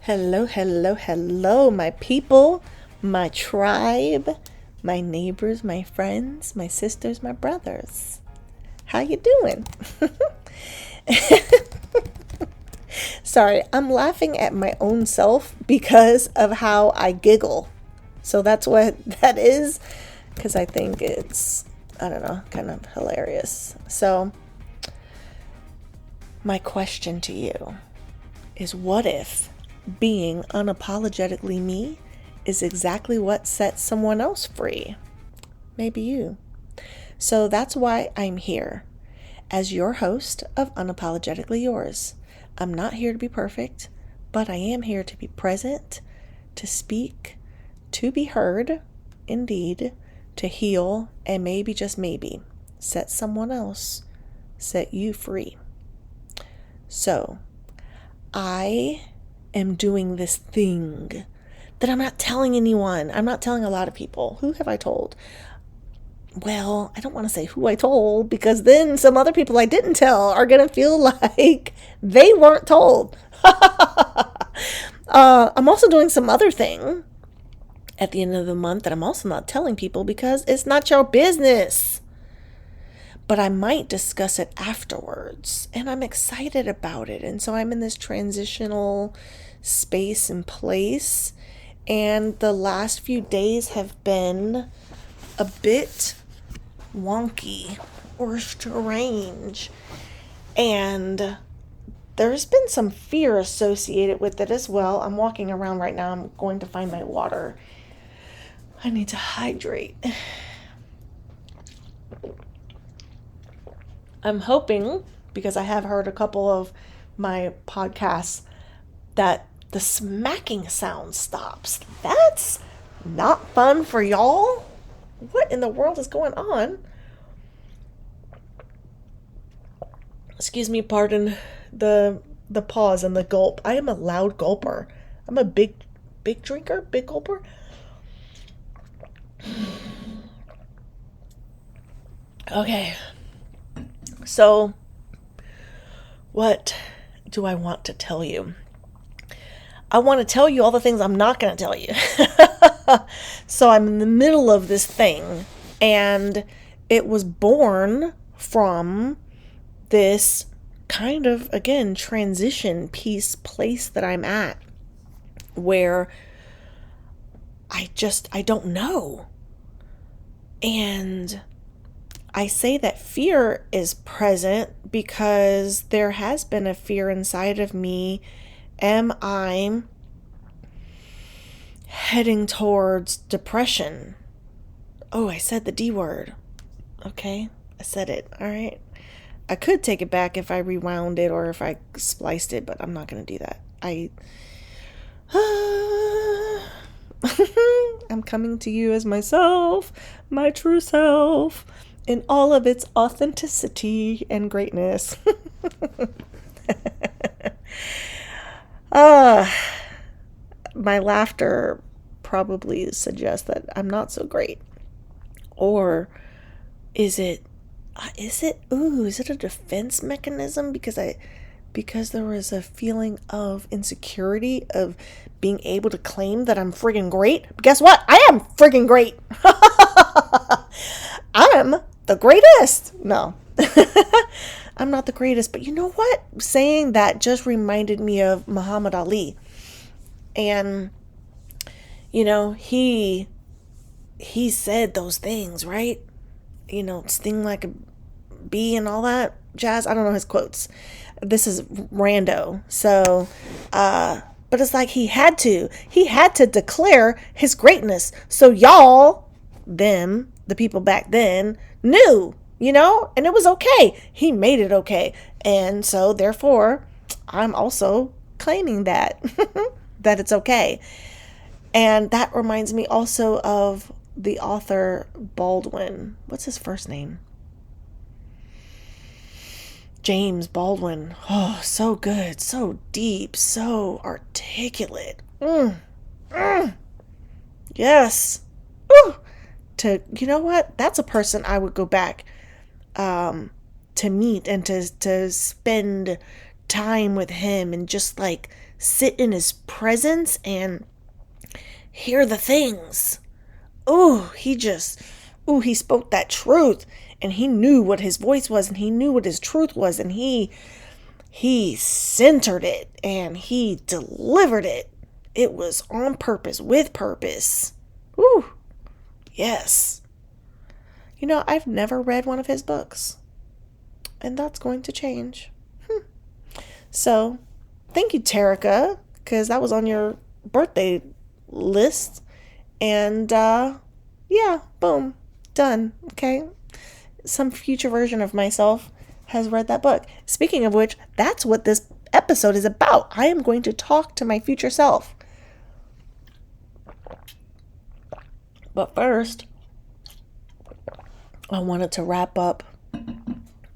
Hello, hello, hello, my people, my tribe, my neighbors, my friends, my sisters, my brothers. How you doing? Sorry, I'm laughing at my own self because of how I giggle. So that's what that is, because I think it's, I don't know, kind of hilarious. So, my question to you is, what if being unapologetically me is exactly what sets someone else free? Maybe you. So that's why I'm here as your host of Unapologetically Yours. I'm not here to be perfect, but I am here to be present, to speak, to be heard, indeed, to heal, and maybe, just maybe, set someone else, set you free. So, I am doing this thing that I'm not telling anyone. I'm not telling a lot of people. Who have I told? Well, I don't want to say who I told, because then some other people I didn't tell are going to feel like they weren't told. I'm also doing some other thing at the end of the month that I'm also not telling people because it's not your business. But I might discuss it afterwards, and I'm excited about it. And so I'm in this transitional space and place, and the last few days have been a bit wonky or strange, and there's been some fear associated with it as well. I'm walking around right now. I'm going to find my water. I need to hydrate. I'm hoping, because I have heard a couple of my podcasts, that the smacking sound stops. That's not fun for y'all. What in the world is going on? Excuse me, pardon the pause and the gulp. I am a loud gulper. I'm a big drinker, big gulper. Okay. So, what do I want to tell you? I want to tell you all the things I'm not going to tell you. So I'm in the middle of this thing, and it was born from this kind of, again, transition piece place that I'm at, where I don't know. And I say that fear is present because there has been a fear inside of me. Am I heading towards depression? Oh, I said the D word. Okay, I said it. All right. I could take it back if I rewound it or if I spliced it, but I'm not going to do that. I'm coming to you as myself, my true self, in all of its authenticity and greatness. My laughter probably suggests that I'm not so great. Or is it is it a defense mechanism because there was a feeling of insecurity of being able to claim that I'm friggin' great? But guess what? I am friggin' great. I'm the greatest. No. I'm not the greatest, but you know what? Saying that just reminded me of Muhammad Ali. And he said those things, right? Sting like a bee and all that jazz. I don't know his quotes. This is rando. So, but it's like he had to declare his greatness. So y'all, them, the people back then, knew, and it was okay. He made it okay. And so therefore, I'm also claiming that, that it's okay. And that reminds me also of the author Baldwin. What's his first name? James Baldwin. Oh, so good, so deep, so articulate. Yes. Ooh. You know what? That's a person I would go back to meet and to spend time with him and just like sit in his presence and hear the things. Oh, he spoke that truth, and he knew what his voice was, and he knew what his truth was, and he centered it, and he delivered it. It was on purpose, with purpose. Woo! Yes. I've never read one of his books, and that's going to change. So, thank you, Terica, because that was on your birthday list. And, yeah, boom, done, okay? Some future version of myself has read that book. Speaking of which, that's what this episode is about. I am going to talk to my future self. But first, I wanted to wrap up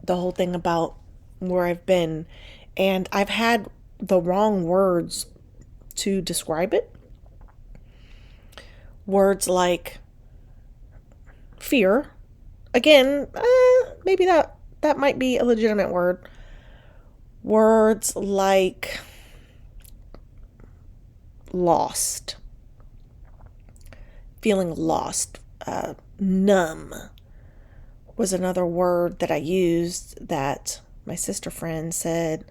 the whole thing about where I've been. And I've had the wrong words to describe it. Words like fear. Again, maybe that might be a legitimate word. Words like lost. Feeling lost. Numb was another word that I used that my sister friend said,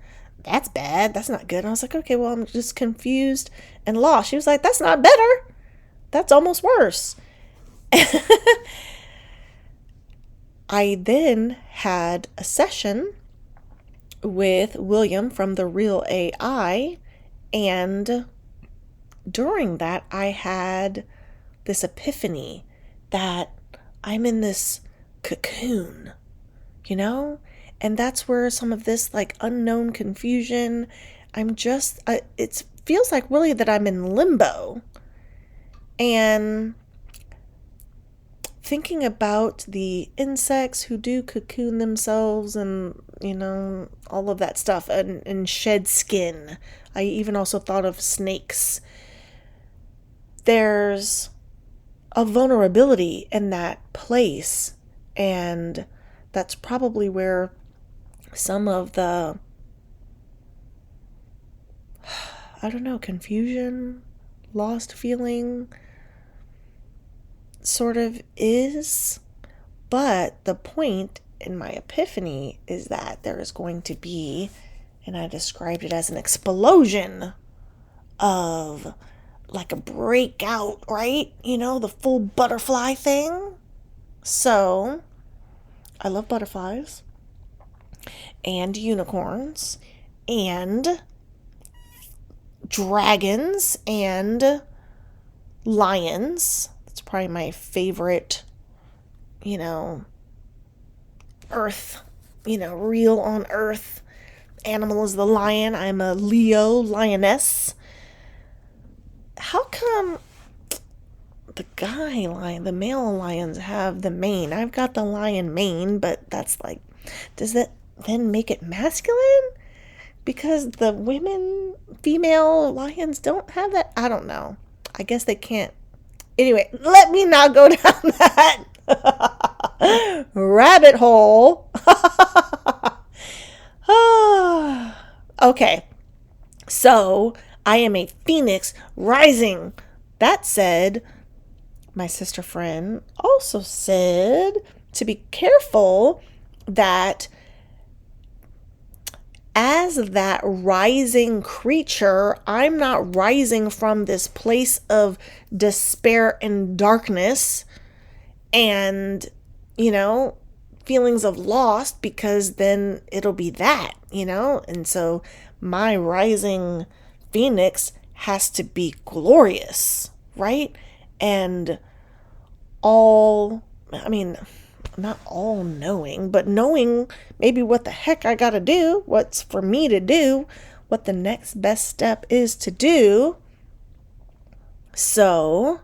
that's bad. That's not good. And I was like, okay, well, I'm just confused and lost. She was like, that's not better. That's almost worse. I then had a session with William from The Real AI. And during that, I had this epiphany that I'm in this cocoon, And that's where some of this unknown confusion, it feels like really that I'm in limbo. And thinking about the insects who do cocoon themselves and, all of that stuff and shed skin. I even also thought of snakes. There's a vulnerability in that place. And that's probably where some of the, confusion, lost feeling sort of is. But the point in my epiphany is that there is going to be, and I described it as an explosion of a breakout, right? The full butterfly thing. So, I love butterflies and unicorns and dragons and lions. That's probably my favorite, earth, real on earth animal is the lion. I'm a Leo lioness. How come the male lions have the mane? I've got the lion mane, but that's does that then make it masculine? Because the female lions don't have that? I don't know. I guess they can't. Anyway, let me not go down that rabbit hole. Okay. So, I am a phoenix rising. That said, my sister friend also said to be careful that as that rising creature, I'm not rising from this place of despair and darkness and, feelings of lost, because then it'll be that, And so my rising phoenix has to be glorious, right? And not all knowing, but knowing maybe what the heck I gotta do, what's for me to do, what the next best step is to do. So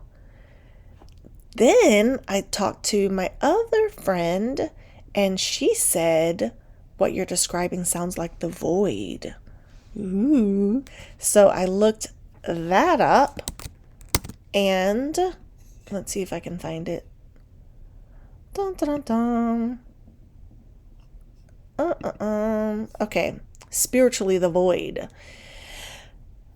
then I talked to my other friend, and she said, what you're describing sounds like the void. Ooh. So I looked that up, and let's see if I can find it. Dun, dun, dun, dun. Okay. Spiritually, the void.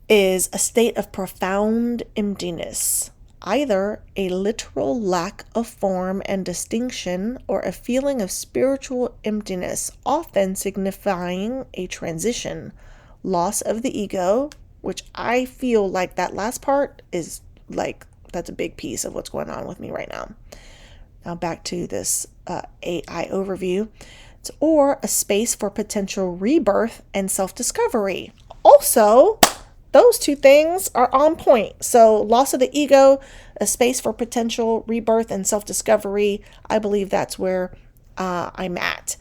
is a state of profound emptiness, either a literal lack of form and distinction or a feeling of spiritual emptiness, often signifying a transition, loss of the ego, which I feel like that last part is like, that's a big piece of what's going on with me right now. Now back to this AI overview. Or a space for potential rebirth and self-discovery. Also, those two things are on point. So loss of the ego, a space for potential rebirth and self-discovery. I believe that's where I'm at.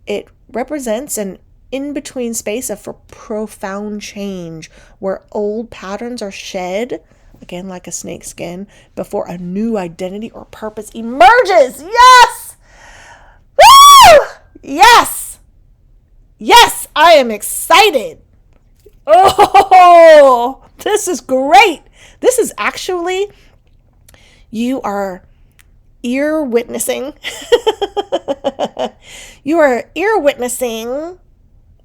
It represents an in-between space of profound change where old patterns are shed, again like a snake skin, before a new identity or purpose emerges. Yes! Woo! Yes! Yes, I am excited. Oh, this is great. This is actually, you are ear witnessing. You are ear witnessing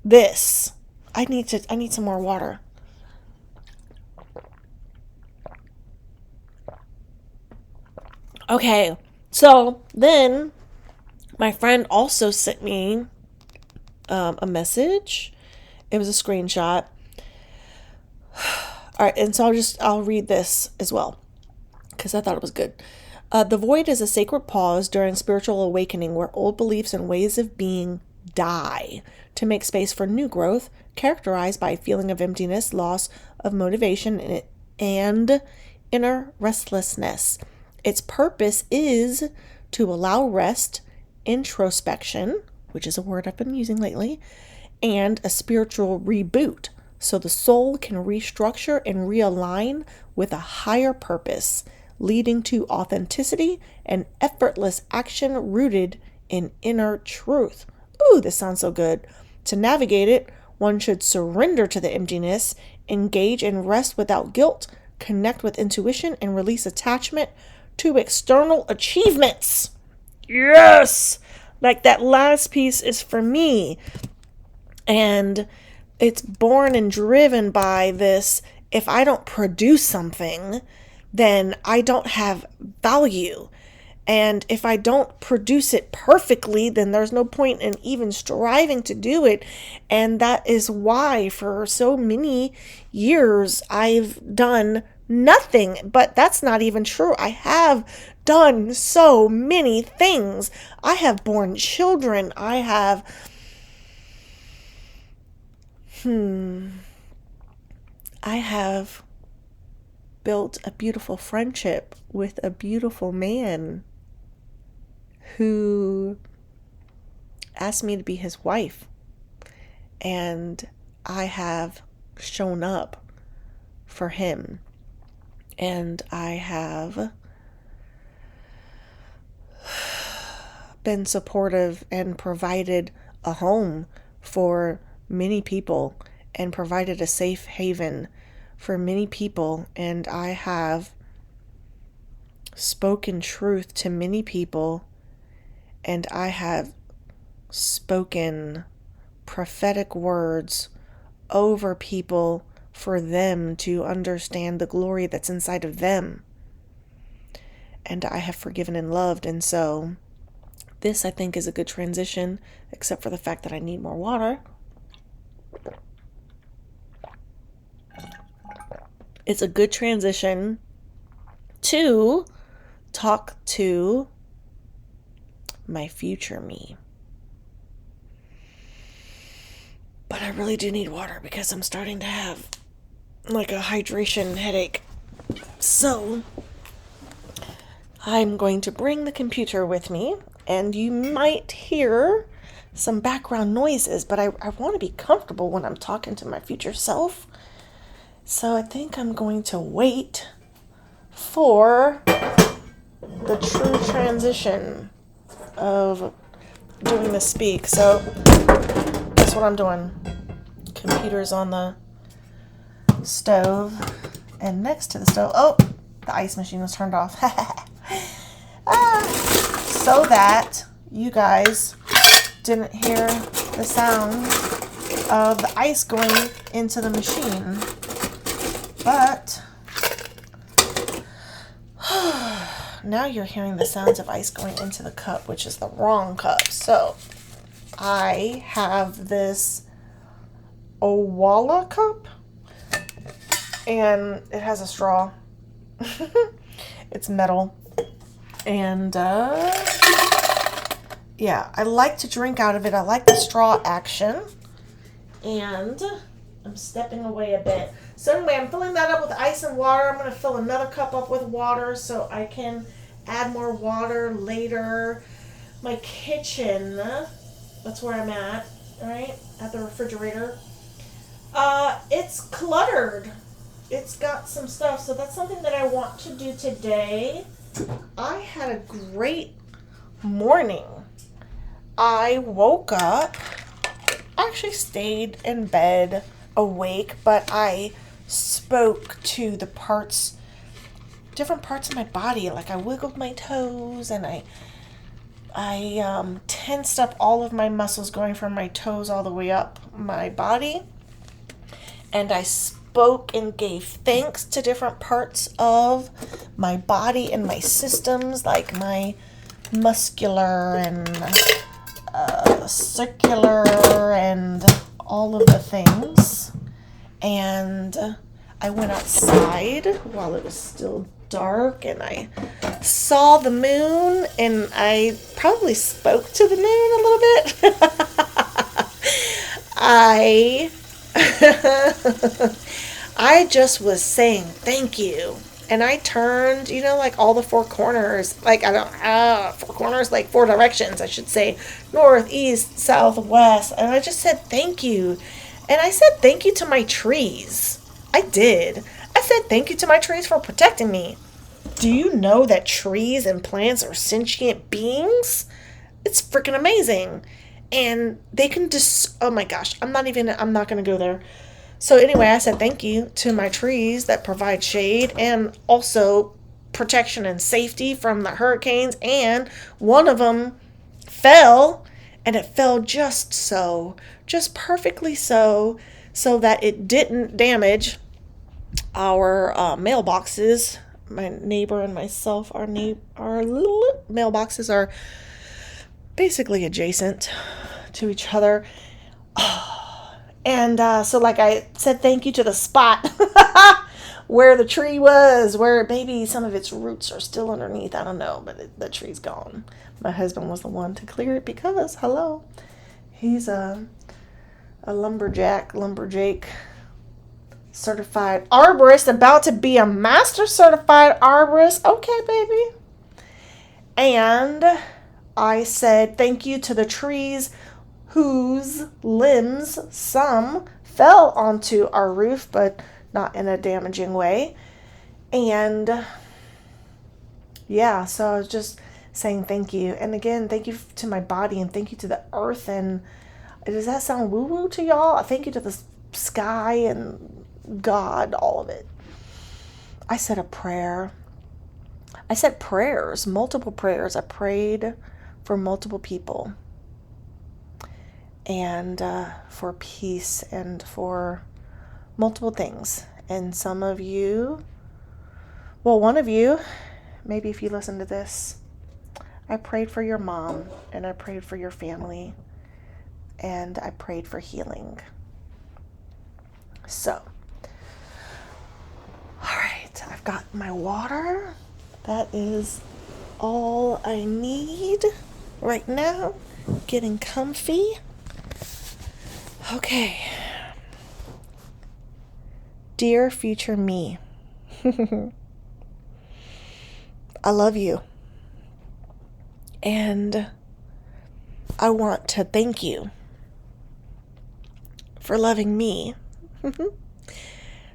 this. I need some more water. Okay, so then my friend also sent me a message. It was a screenshot. All right, and so I'll read this as well because I thought it was good. The void is a sacred pause during spiritual awakening where old beliefs and ways of being die to make space for new growth, characterized by a feeling of emptiness, loss of motivation, and inner restlessness. Its purpose is to allow rest, introspection, which is a word I've been using lately, and a spiritual reboot, so the soul can restructure and realign with a higher purpose, leading to authenticity and effortless action rooted in inner truth. Ooh, this sounds so good. To navigate it, one should surrender to the emptiness, engage in rest without guilt, connect with intuition, and release attachment to external achievements. Yes! Like that last piece is for me. And it's born and driven by this. If I don't produce something, then I don't have value. And if I don't produce it perfectly, then there's no point in even striving to do it. And that is why for so many years I've done nothing. But that's not even true. I have done so many things. I have borne children. I have built a beautiful friendship with a beautiful man who asked me to be his wife. And I have shown up for him. And I have been supportive and provided a home for many people and provided a safe haven for many people. And I have spoken truth to many people. And I have spoken prophetic words over people for them to understand the glory that's inside of them. And I have forgiven and loved. And so this, I think, is a good transition, except for the fact that I need more water. It's a good transition to talk to my future me. But I really do need water because I'm starting to have like a hydration headache. So I'm going to bring the computer with me, and you might hear some background noises, but I want to be comfortable when I'm talking to my future self. So I think I'm going to wait for the true transition of doing the speak. So that's what I'm doing. Computer's on the stove, and next to the stove, oh, the ice machine was turned off. So that you guys didn't hear the sound of the ice going into the machine. But now you're hearing the sounds of ice going into the cup, which is the wrong cup. So I have this Owala cup, and it has a straw. It's metal. And yeah, I like to drink out of it. I like the straw action. And I'm stepping away a bit. So anyway, I'm filling that up with ice and water. I'm going to fill another cup up with water so I can add more water later. My kitchen, that's where I'm at, right? At the refrigerator. It's cluttered. It's got some stuff. So that's something that I want to do today. I had a great morning. I woke up, actually stayed in bed awake, but I spoke to the different parts of my body. Like I wiggled my toes, and I tensed up all of my muscles going from my toes all the way up my body. And I spoke and gave thanks to different parts of my body and my systems, like my muscular and circular and all of the things. And I went outside while it was still dark, and I saw the moon, and I probably spoke to the moon a little bit. I just was saying thank you. And I turned, like all the four corners, like four corners, like four directions, I should say, north, east, south, west. And I just said thank you. And I said thank you to my trees. I did. I said thank you to my trees for protecting me. Do you know that trees and plants are sentient beings? It's freaking amazing. And they can oh my gosh, I'm not going to go there. So anyway, I said thank you to my trees that provide shade and also protection and safety from the hurricanes. And one of them fell, and it fell just perfectly so that it didn't damage our mailboxes. My neighbor and myself, our mailboxes are basically adjacent to each other. And so like I said thank you to the spot where the tree was, where maybe some of its roots are still underneath. I don't know, but the tree's gone. My husband was the one to clear it because, hello, he's a lumberjake, certified arborist, about to be a master certified arborist. Okay, baby. And I said thank you to the trees whose limbs, some fell onto our roof, but not in a damaging way. And yeah, so I was just saying thank you. And again, thank you to my body, and thank you to the earth. And does that sound woo-woo to y'all? Thank you to the sky and God, all of it. I said a prayer. I said prayers, multiple prayers. I prayed for multiple people. And for peace and for multiple things. And some of you, well, one of you, maybe if you listen to this, I prayed for your mom, and I prayed for your family, and I prayed for healing. So, all right, I've got my water. That is all I need right now. Getting comfy. Okay. Dear future me, I love you. And I want to thank you for loving me,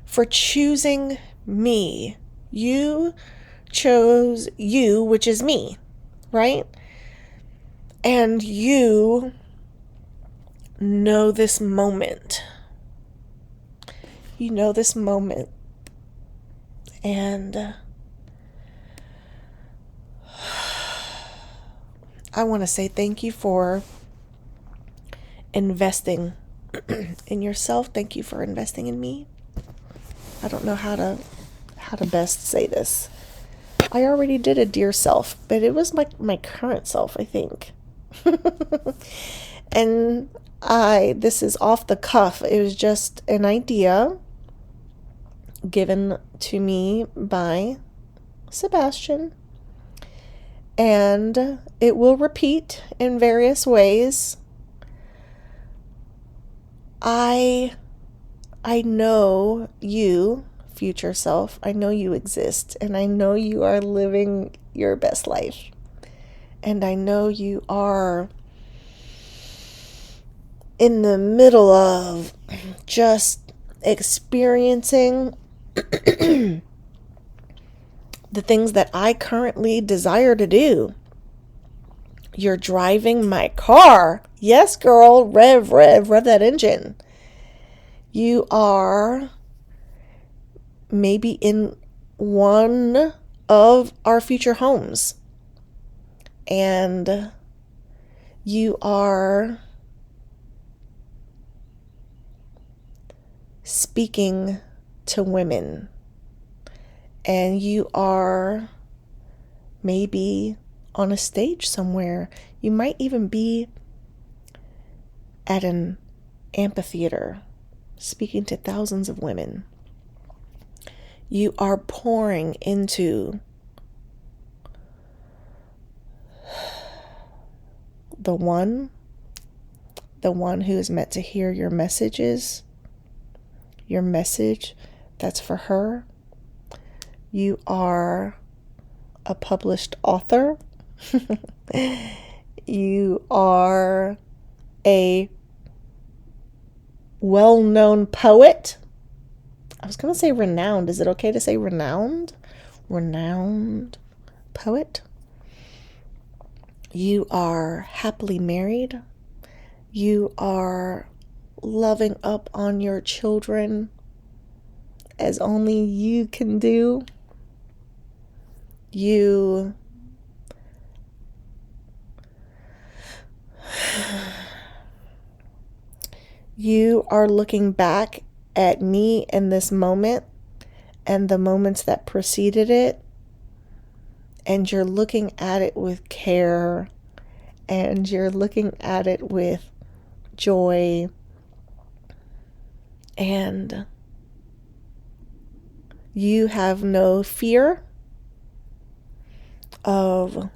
for choosing me. You chose you, which is me, right? And you know this moment. You know this moment. And I want to say thank you for investing in yourself. Thank you for investing in me. I don't know how to best say this. I already did a dear self, but it was my current self, I think. And this is off the cuff. It was just an idea given to me by Sebastian. And it will repeat in various ways. I know you, future self. I know you exist, and I know you are living your best life. And I know you are in the middle of just experiencing the things that I currently desire to do. You're driving my car. Yes, girl. Rev that engine. You are maybe in one of our future homes. And you are speaking to women. And you are maybe on a stage somewhere. You might even be at an amphitheater speaking to thousands of women. You are pouring into the one who is meant to hear your messages, your message that's for her. You are a published author. You are a well-known poet. I was going to say renowned. Is it okay to say renowned? Renowned poet. You are happily married. You are loving up on your children as only you can do. You are looking back at me in this moment and the moments that preceded it, and you're looking at it with care, and you're looking at it with joy, and you have no fear of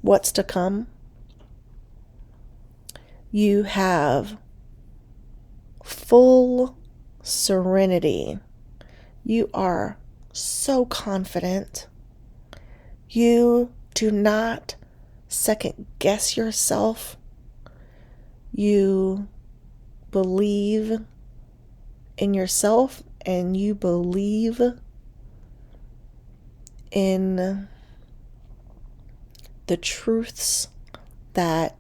what's to come. You have full serenity. You are so confident. You do not second guess yourself. You believe in yourself, and you believe in the truths that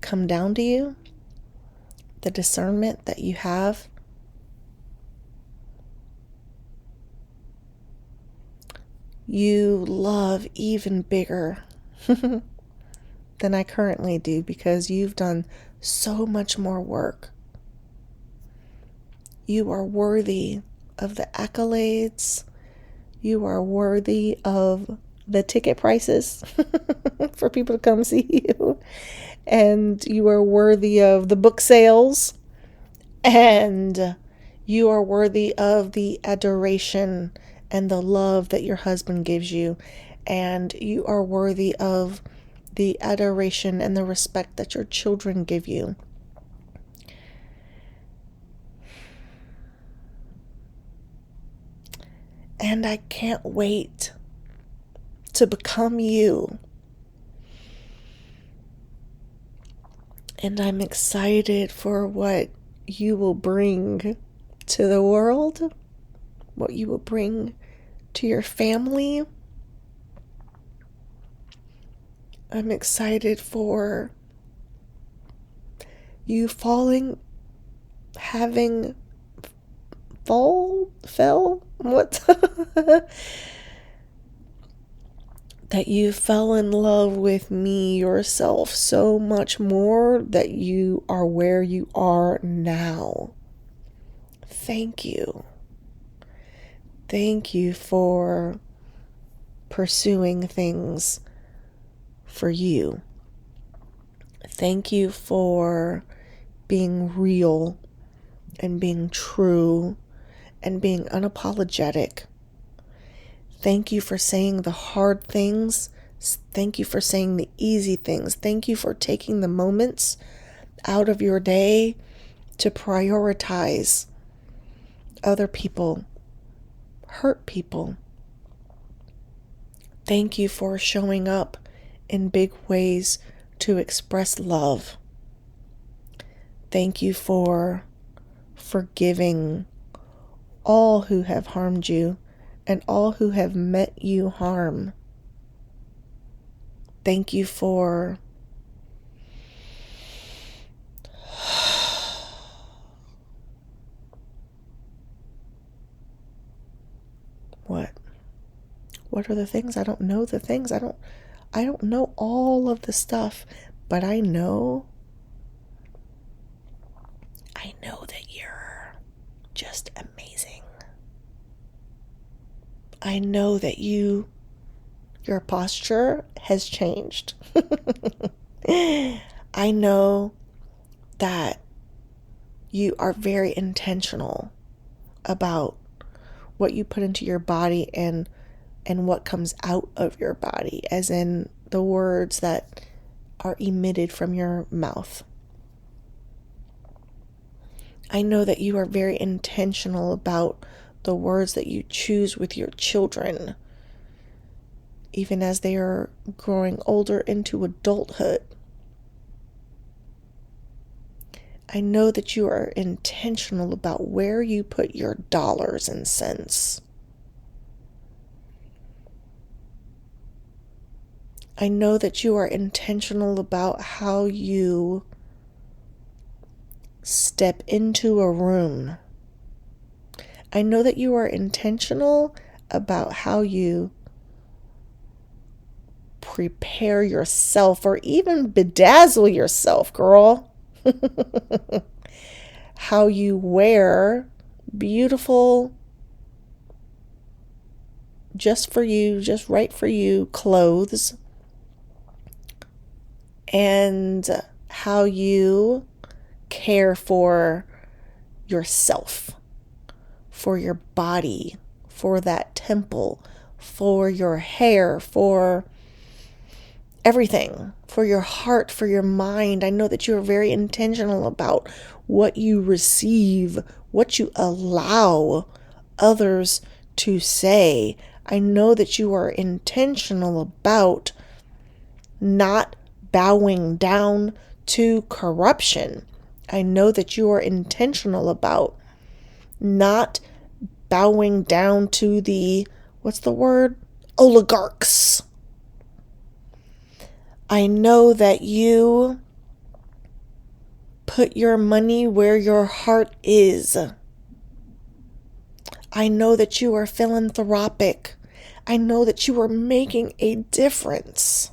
come down to you, the discernment that you have. You love even bigger than I currently do, because you've done so much more work. You are worthy of the accolades. You are worthy of the ticket prices for people to come see you. And you are worthy of the book sales. And you are worthy of the adoration and the love that your husband gives you. And you are worthy of the adoration and the respect that your children give you. And I can't wait to become you. And I'm excited for what you will bring to the world, what you will bring to your family. I'm excited for you that you fell in love with me, yourself, so much more that you are where you are now. Thank you. Thank you for pursuing things for you. Thank you for being real and being true and being unapologetic. Thank you for saying the hard things. Thank you for saying the easy things. Thank you for taking the moments out of your day to prioritize other people, hurt people. Thank you for showing up in big ways to express love. Thank you for forgiving all who have harmed you and all who have meant you harm. Thank you for what? What are the things? I don't know the things. I don't know all of the stuff, but I know that you're just amazing. I know that your posture has changed. I know that you are very intentional about what you put into your body and what comes out of your body, as in the words that are emitted from your mouth. I know that you are very intentional about the words that you choose with your children, even as they are growing older into adulthood. I know that you are intentional about where you put your dollars and cents. I know that you are intentional about how you step into a room. I know that you are intentional about how you prepare yourself or even bedazzle yourself, girl. How you wear beautiful, just for you, just right for you clothes, and how you care for yourself, for your body, for that temple, for your hair, for everything, for your heart, for your mind. I know that you are very intentional about what you receive, what you allow others to say. I know that you are intentional about not bowing down to corruption. I know that you are intentional about not bowing down to the, what's the word? Oligarchs. I know that you put your money where your heart is. I know that you are philanthropic. I know that you are making a difference.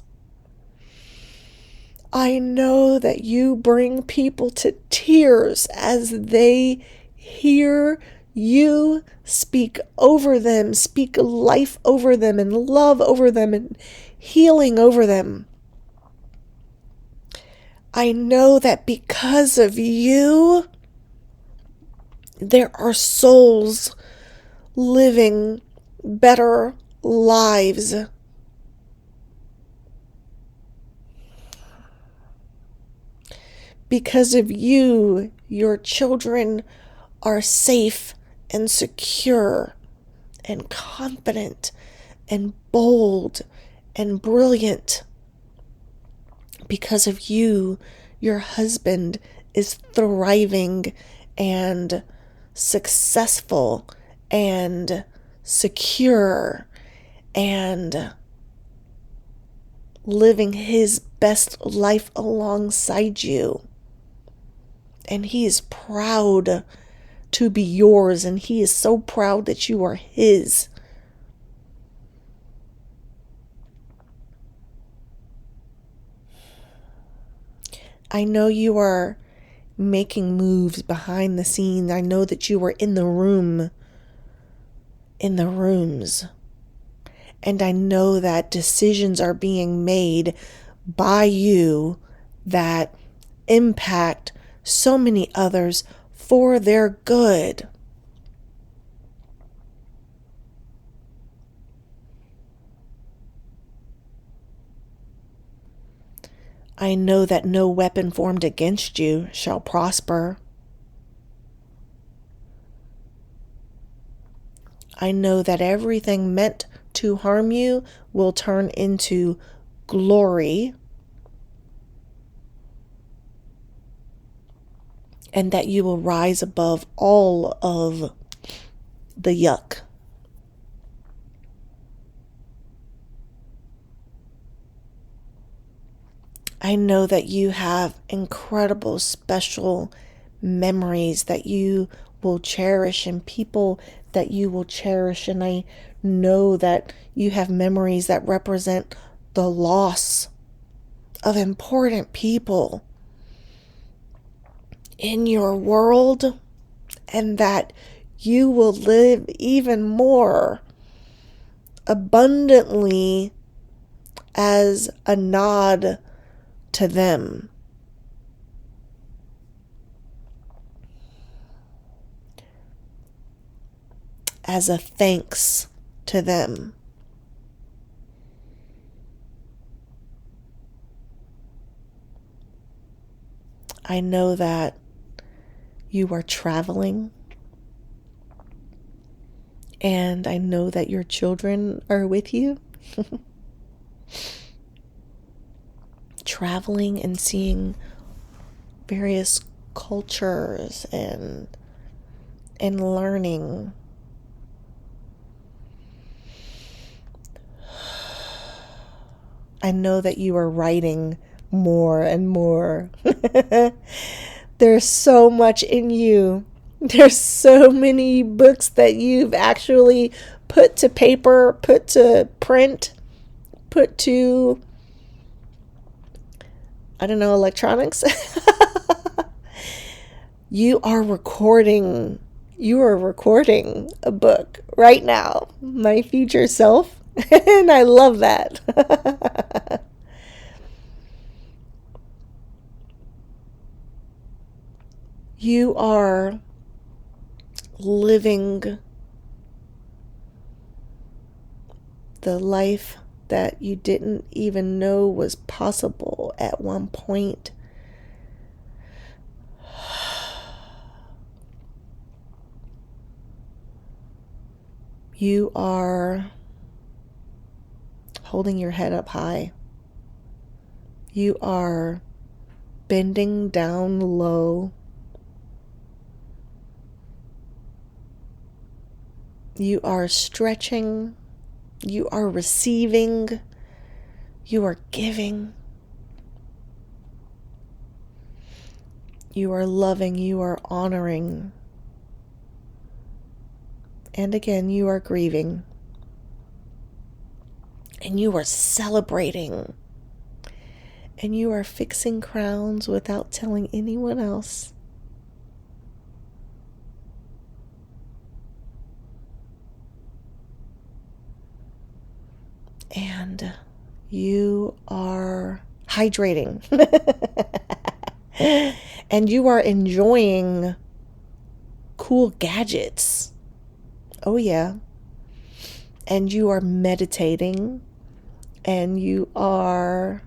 I know that you bring people to tears as they hear you speak over them, speak life over them, and love over them, and healing over them. I know that because of you, there are souls living better lives. Because of you, your children are safe and secure and confident and bold and brilliant. Because of you, your husband is thriving and successful and secure and living his best life alongside you. And he is proud to be yours, and he is so proud that you are his. I know you are making moves behind the scenes. I know that you are in the room in the rooms. And I know that decisions are being made by you that impact so many others for their good. I know that no weapon formed against you shall prosper. I know that everything meant to harm you will turn into glory, and that you will rise above all of the yuck. I know that you have incredible, special memories that you will cherish and people that you will cherish. And I know that you have memories that represent the loss of important people in your world, and that you will live even more abundantly as a nod to them. As a thanks to them. I know that you are traveling, and I know that your children are with you. Traveling and seeing various cultures and learning. I know that you are writing more and more. There's so much in you. There's so many books that you've actually put to paper, put to print, put to, I don't know, electronics. You are recording a book right now, my future self. And I love that. You are living the life that you didn't even know was possible at one point. You are holding your head up high. You are bending down low. You are stretching. You are receiving. You are giving. You are loving. You are honoring. And again, you are grieving. And you are celebrating. And you are fixing crowns without telling anyone else. And you are hydrating. And you are enjoying cool gadgets. Oh, yeah. And you are meditating. And you are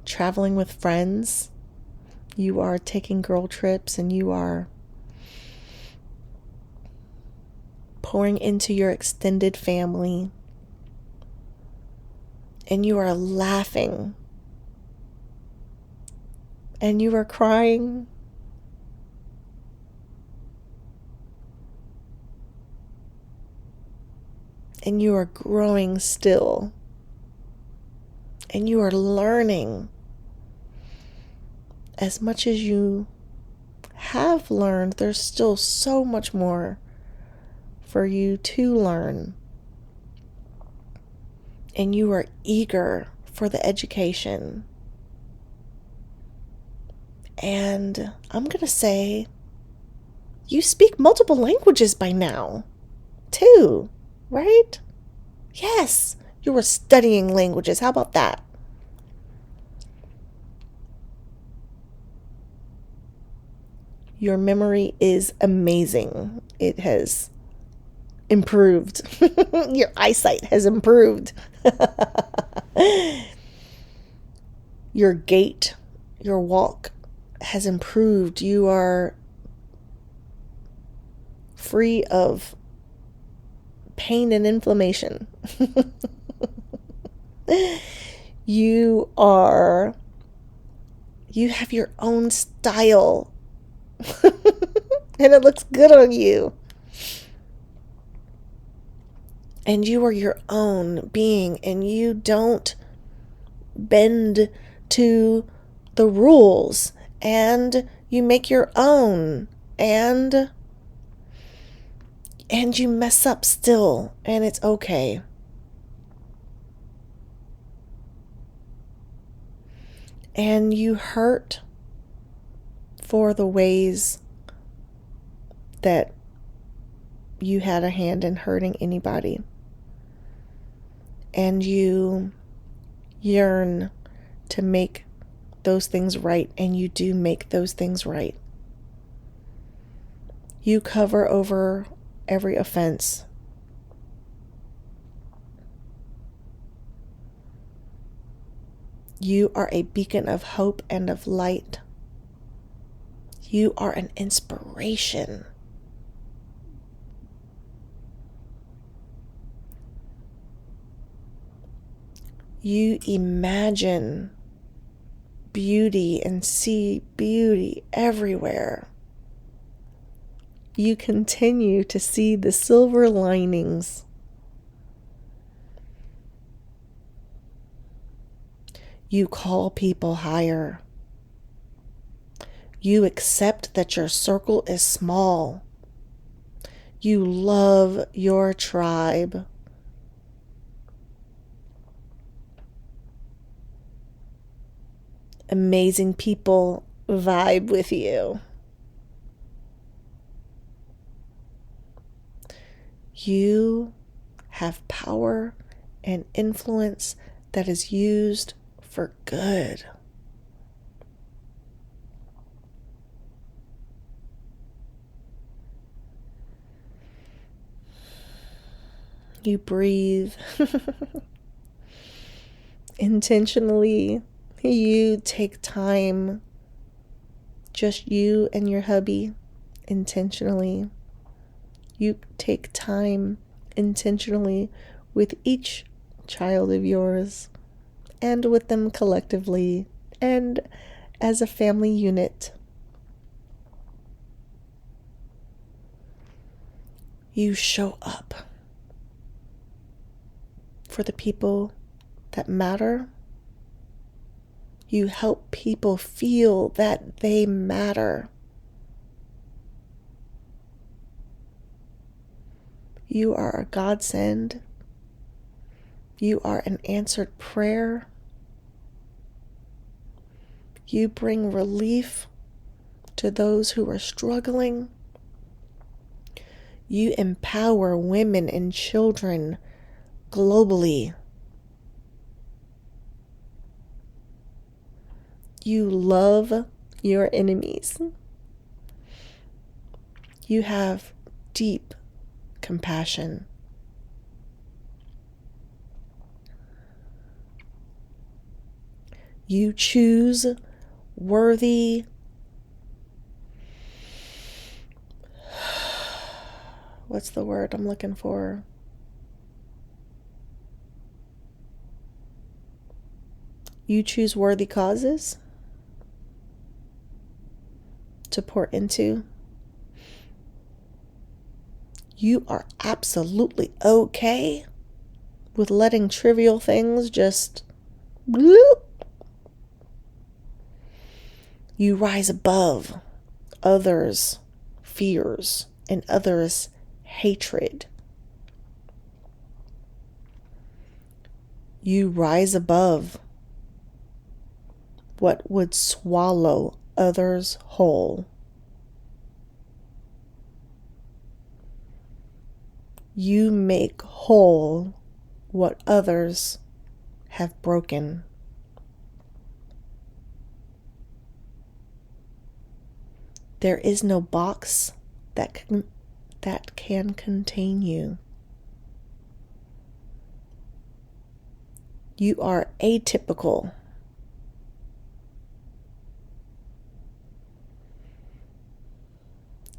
traveling with friends. You are taking girl trips, and you are pouring into your extended family, and you are laughing, and you are crying, and you are growing still, and you are learning as much as you have learned. There's still so much more for you to learn. And you are eager for the education. And I'm going to say You speak multiple languages by now, too, right? Yes, you were studying languages. How about that? Your memory is amazing. It has improved. Your eyesight has improved. Your gait, your walk has improved. You are free of pain and inflammation. You have your own style. And it looks good on you. And you are your own being, and you don't bend to the rules, and you make your own, and you mess up still, and it's okay. And you hurt for the ways that you had a hand in hurting anybody. And you yearn to make those things right, and you do make those things right. You cover over every offense. You are a beacon of hope and of light. You are an inspiration. You imagine beauty and see beauty everywhere. You continue to see the silver linings. You call people higher. You accept that your circle is small. You love your tribe. Amazing people vibe with you. You have power and influence that is used for good. You breathe intentionally. You take time, just you and your hubby, intentionally. You take time intentionally with each child of yours, and with them collectively, and as a family unit. You show up for the people that matter. You help people feel that they matter. You are a godsend. You are an answered prayer. You bring relief to those who are struggling. You empower women and children globally. You love your enemies. You have deep compassion. You choose worthy, what's the word I'm looking for? You choose worthy causes to pour into. You are absolutely okay with letting trivial things just bloop. You rise above others' fears and others' hatred. You rise above what would swallow others whole. You make whole what others have broken. There is no box that can contain you. You are atypical.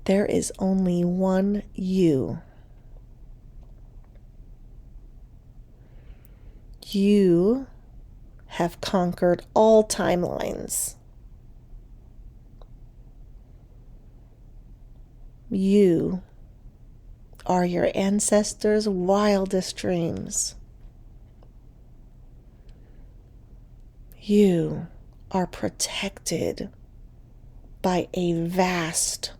There is only one you. You have conquered all timelines. You are your ancestors' wildest dreams. You are protected by a vast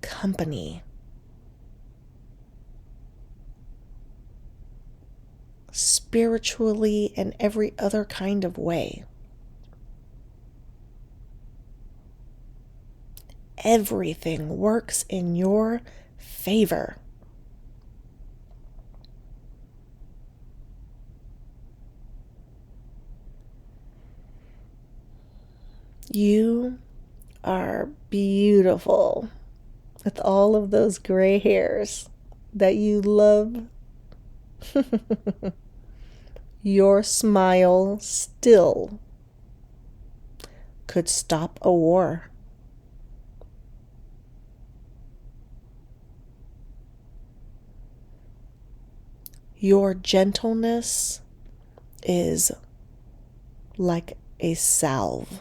company. Spiritually and every other kind of way. Everything works in your favor. You are beautiful with all of those gray hairs that you love. Your smile still could stop a war. Your gentleness is like a salve.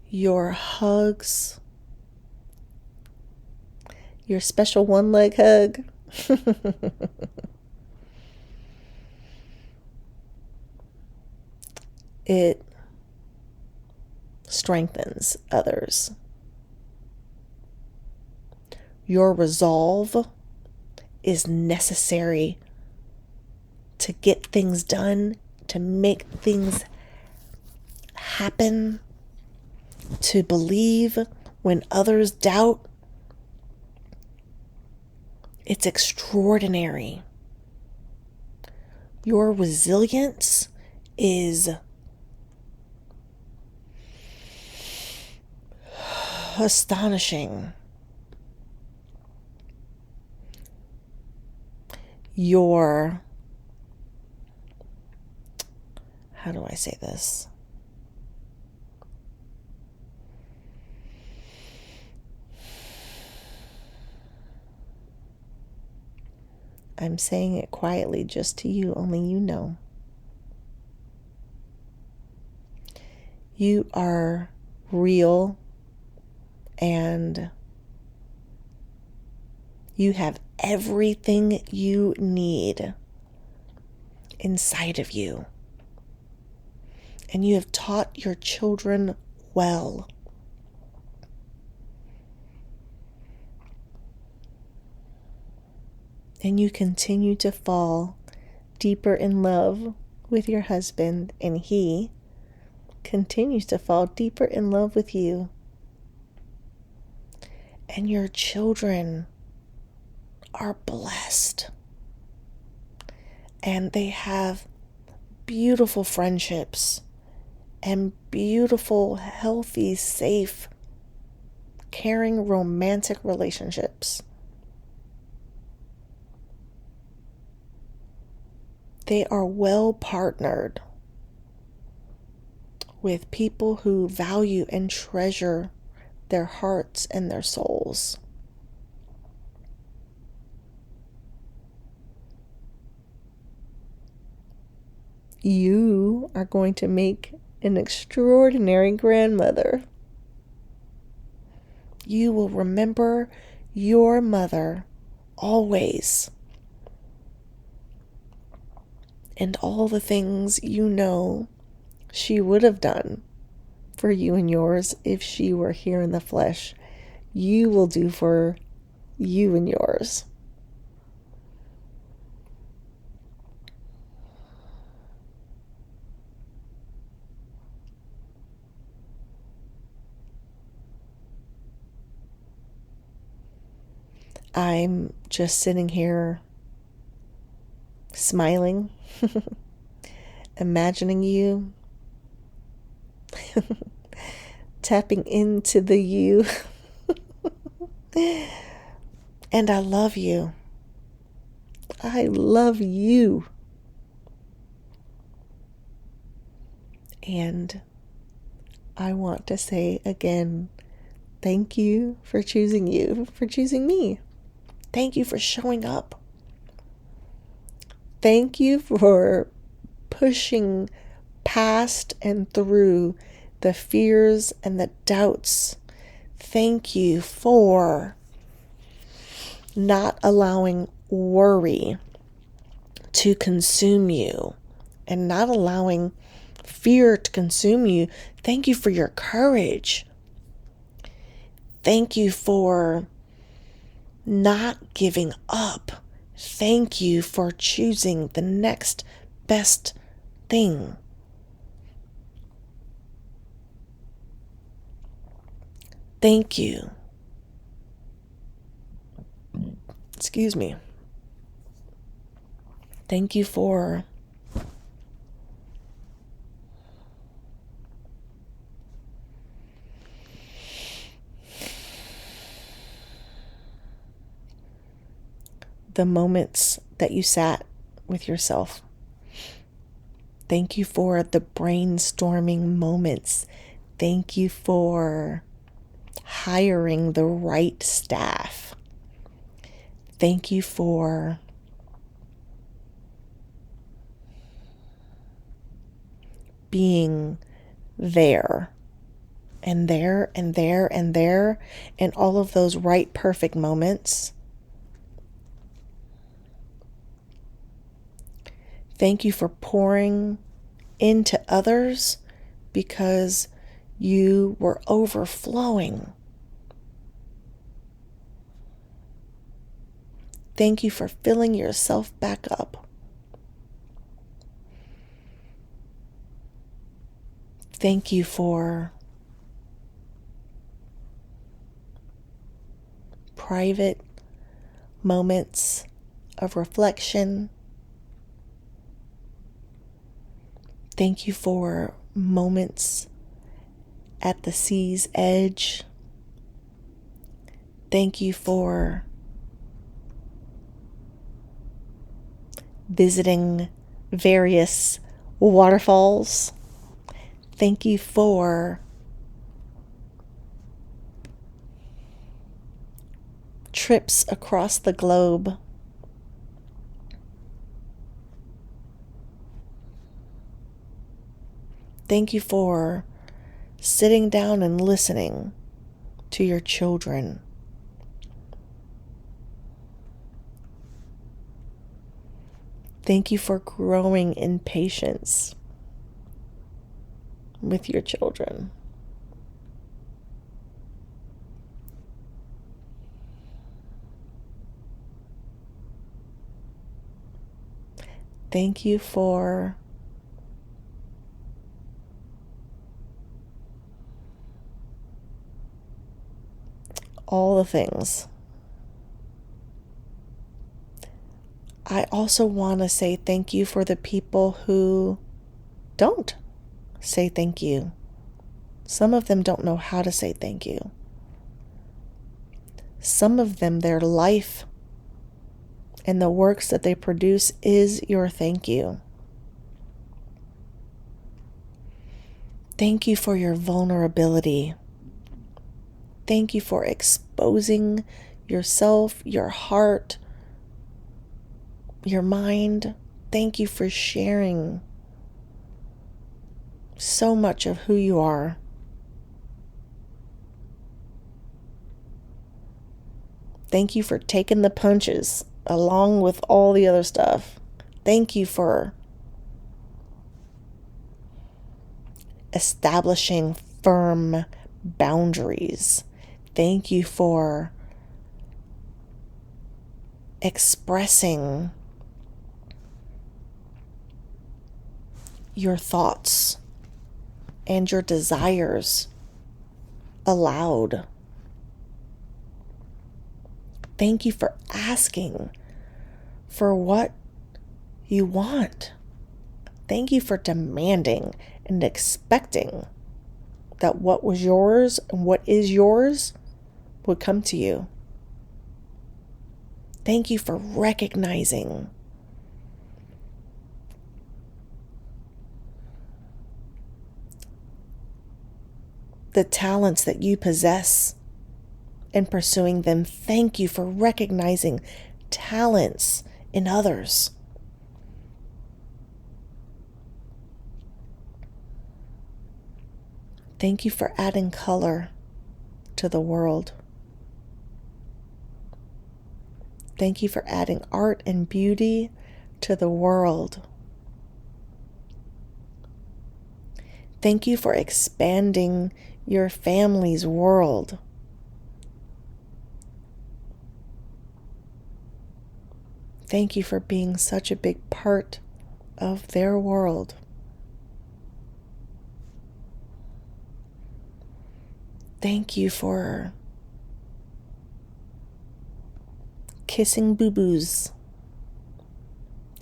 Your hugs, your special one-leg hug, it strengthens others. Your resolve is necessary to get things done, to make things happen, to believe when others doubt. It's extraordinary. Your resilience is astonishing. How do I say this? I'm saying it quietly just to you, only you know. You are real and you have everything you need inside of you. And you have taught your children well. And you continue to fall deeper in love with your husband, and he continues to fall deeper in love with you. And your children are blessed. And they have beautiful friendships and beautiful, healthy, safe, caring, romantic relationships. They are well partnered with people who value and treasure their hearts and their souls. You are going to make an extraordinary grandmother. You will remember your mother always. And all the things you know she would have done for you and yours if she were here in the flesh, you will do for you and yours. I'm just sitting here smiling, imagining you, tapping into the you. And I love you. I love you. And I want to say again, thank you for choosing me. Thank you for showing up. Thank you for pushing past and through the fears and the doubts. Thank you for not allowing worry to consume you and not allowing fear to consume you. Thank you for your courage. Thank you for not giving up. Thank you for choosing the next best thing. Thank you. Excuse me. Thank you for the moments that you sat with yourself. Thank you for the brainstorming moments. Thank you for hiring the right staff. Thank you for being there and there and there and there and all of those right perfect moments. Thank you for pouring into others because you were overflowing. Thank you for filling yourself back up. Thank you for private moments of reflection. Thank you for moments at the sea's edge. Thank you for visiting various waterfalls. Thank you for trips across the globe. Thank you for sitting down and listening to your children. Thank you for growing in patience with your children. Thank you for all the things. I also want to say thank you for the people who don't say thank you. Some of them don't know how to say thank you. Some of them, their life and the works that they produce is your thank you. Thank you for your vulnerability. Thank you for exposing yourself, your heart, your mind. Thank you for sharing so much of who you are. Thank you for taking the punches along with all the other stuff. Thank you for establishing firm boundaries. Thank you for expressing your thoughts and your desires aloud. Thank you for asking for what you want. Thank you for demanding and expecting that what was yours and what is yours would come to you. Thank you for recognizing the talents that you possess and pursuing them. Thank you for recognizing talents in others. Thank you for adding color to the world. Thank you for adding art and beauty to the world. Thank you for expanding your family's world. Thank you for being such a big part of their world. Thank you for kissing boo-boos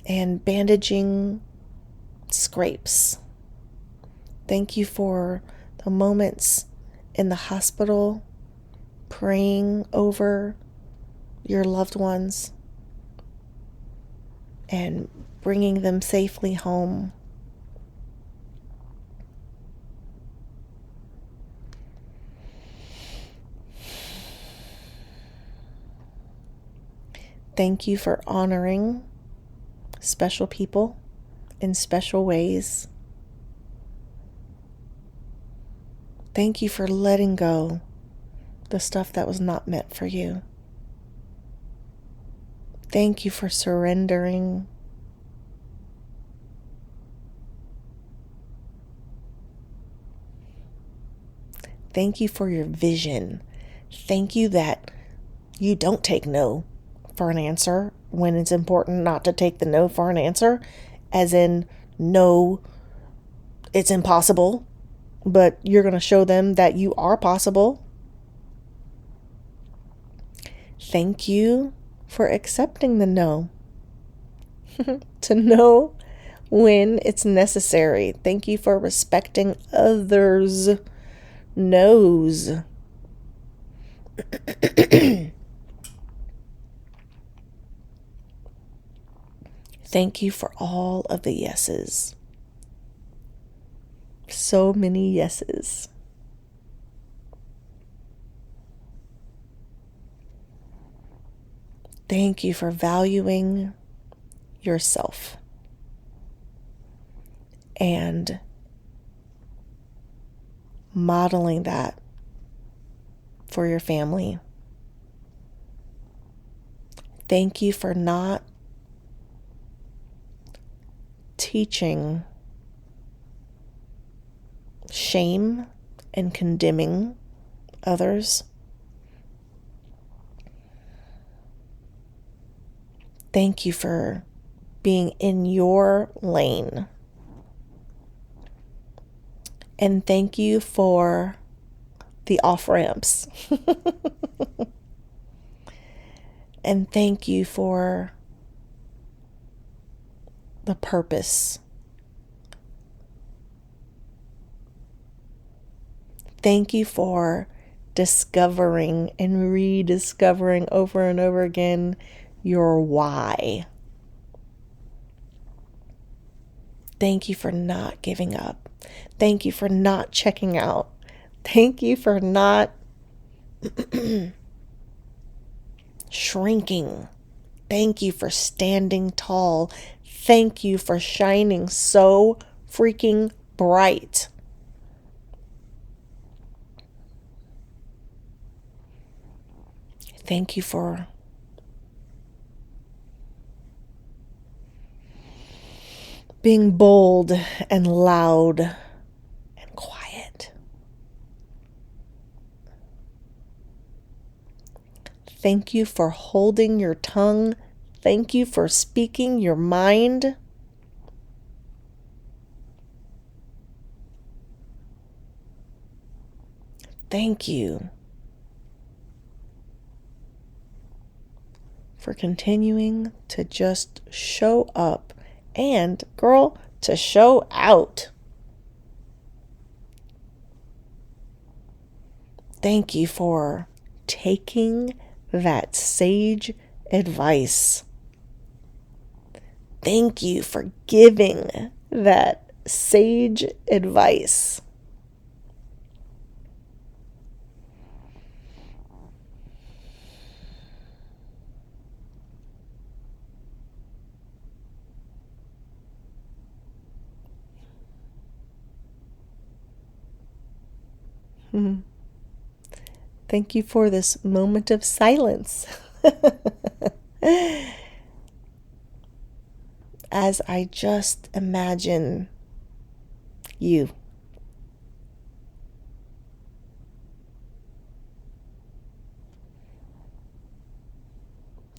and bandaging scrapes. Thank you for the moments in the hospital praying over your loved ones and bringing them safely home. Thank you for honoring special people in special ways. Thank you for letting go the stuff that was not meant for you. Thank you for surrendering. Thank you for your vision. Thank you that you don't take no for an answer when it's important not to take the no for an answer, as in, no, it's impossible, but you're going to show them that you are possible. Thank you for accepting the no, to know when it's necessary. Thank you for respecting others' no's. Thank you for all of the yeses. So many yeses. Thank you for valuing yourself and modeling that for your family. Thank you for not teaching shame and condemning others. Thank you for being in your lane. And thank you for the off-ramps. And thank you for the purpose. Thank you for discovering and rediscovering over and over again your why. Thank you for not giving up. Thank you for not checking out. Thank you for not shrinking. Thank you for standing tall. Thank you for shining so freaking bright. Thank you for being bold and loud and quiet. Thank you for holding your tongue. Thank you for speaking your mind. Thank you for continuing to just show up and, girl, to show out. Thank you for taking that sage advice. Thank you for giving that sage advice. Thank you for this moment of silence. As I just imagine you.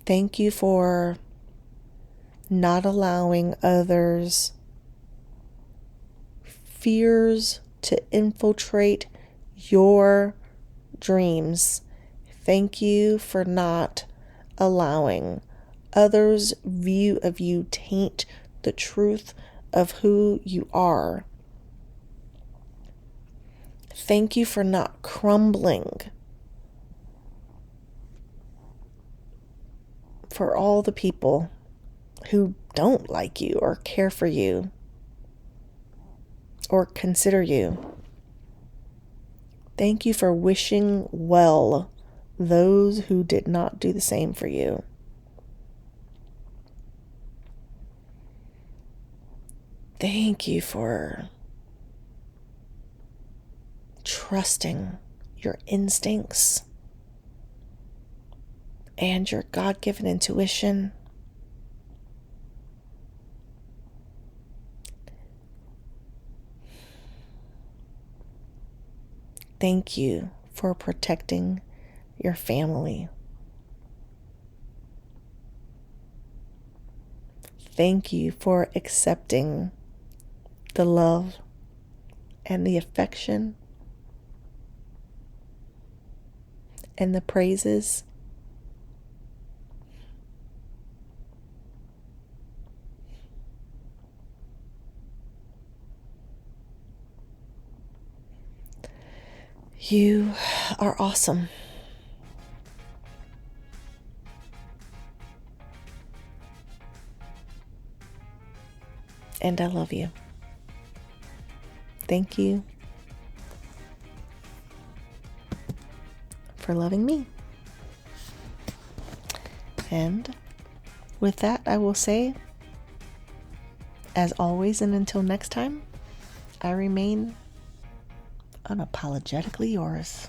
Thank you for not allowing others' fears to infiltrate your dreams. Thank you for not allowing others' view of you taint the truth of who you are. Thank you for not crumbling for all the people who don't like you or care for you or consider you. Thank you for wishing well those who did not do the same for you. Thank you for trusting your instincts and your God-given intuition. Thank you for protecting your family. Thank you for accepting the love and the affection and the praises. You are awesome. And I love you. Thank you for loving me. And with that, I will say, as always, and until next time, I remain unapologetically yours.